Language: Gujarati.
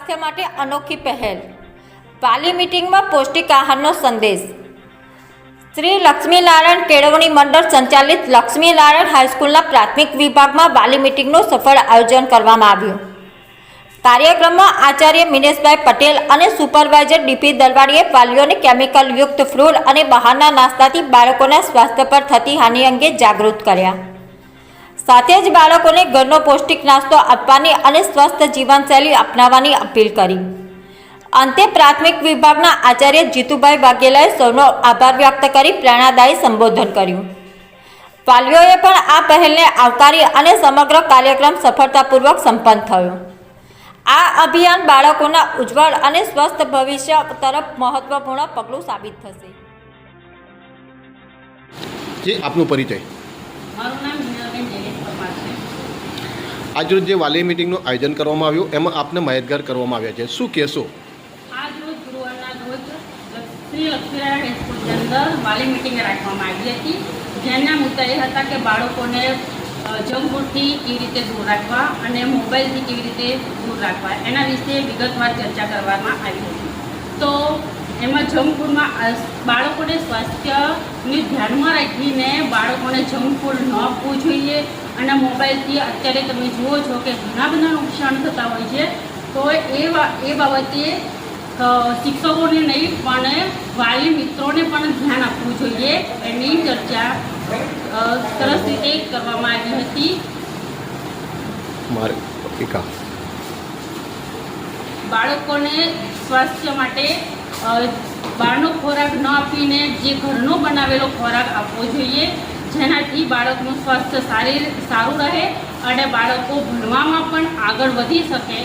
સ્વાસ્થ્ય માટે અનોખી પહેલ, વાલી મીટિંગમાં પૌષ્ટિક આહારનો સંદેશ। શ્રી લક્ષ્મીનારાયણ કેળવણી મંડળ સંચાલિત લક્ષ્મીનારાયણ હાઈસ્કૂલના પ્રાથમિક વિભાગમાં વાલી મીટિંગનું સફળ આયોજન કરવામાં આવ્યું। કાર્યક્રમમાં આચાર્ય મિનેશભાઈ પટેલ અને સુપરવાઇઝર ડીપી દલવાડીએ વાલીઓને કેમિકલ યુક્ત ફ્રૂટ અને બહારના નાસ્તાથી બાળકોના સ્વાસ્થ્ય પર થતી હાનિ અંગે જાગૃત કર્યા। સાથે જ બાળકોને ઘરનો પૌષ્ટિક નાસ્તો આપવાની અને સ્વસ્થ જીવનશૈલી અપનાવવાની અપીલ કરી। અંતે પ્રાથમિક વિભાગના આચાર્ય જીતુભાઈ વાઘેલાએ સૌનો આભાર વ્યક્ત કરી પ્રેરણાદાયી સંબોધન કર્યું। વાલીઓએ પણ આ પહેલને આવકારી અને સમગ્ર કાર્યક્રમ સફળતાપૂર્વક સંપન્ન થયો। આ અભિયાન બાળકોના ઉજ્જવળ અને સ્વસ્થ ભવિષ્ય તરફ મહત્વપૂર્ણ પગલું સાબિત થશે। જી આપનો પરિચય? મારું નામ હિનાબેન જયેશ પરમાર છે। આજરોજ જે વાલી મીટિંગનું આયોજન કરવામાં આવ્યું એમાં આપને માહિતગાર કરવામાં આવ્યા છે, શું કહેશો? આજ રોજ ગુરુવારના રોજ શ્રી લક્ષ્મીનારાયણ હાઈસ્કૂલની અંદર વાલી મીટિંગ રાખવામાં આવી હતી, જેના મુદ્દા એ હતા કે બાળકોને જંક ફૂડથી કેવી રીતે દૂર રાખવા અને મોબાઈલથી કેવી રીતે દૂર રાખવા એના વિશે વિગતવાર ચર્ચા કરવામાં આવી હતી। તો એમાં જંક ફૂડમાં બાળકોને સ્વાસ્થ્યને ધ્યાનમાં રાખીને બાળકોને જંક ફૂડ ન આપવું જોઈએ અને મોબાઈલથી અત્યારે તમે જુઓ છો કે ઘણા બધા નુકસાન થતા હોય છે, તો એ બાબતે શિક્ષકોને નહીં પણ વાલી મિત્રોને પણ ધ્યાન આપવું જોઈએ, એની ચર્ચા સરસ રીતે કરવામાં આવી હતી। બાળકોને સ્વાસ્થ્ય માટે બહારનો ખોરાક ન આપીને જે ઘરનો બનાવેલો ખોરાક આપવો જોઈએ, જેનાથી બાળકનું સ્વાસ્થ્ય સારું રહે અને બાળકો ભણવામાં પણ આગળ વધી શકે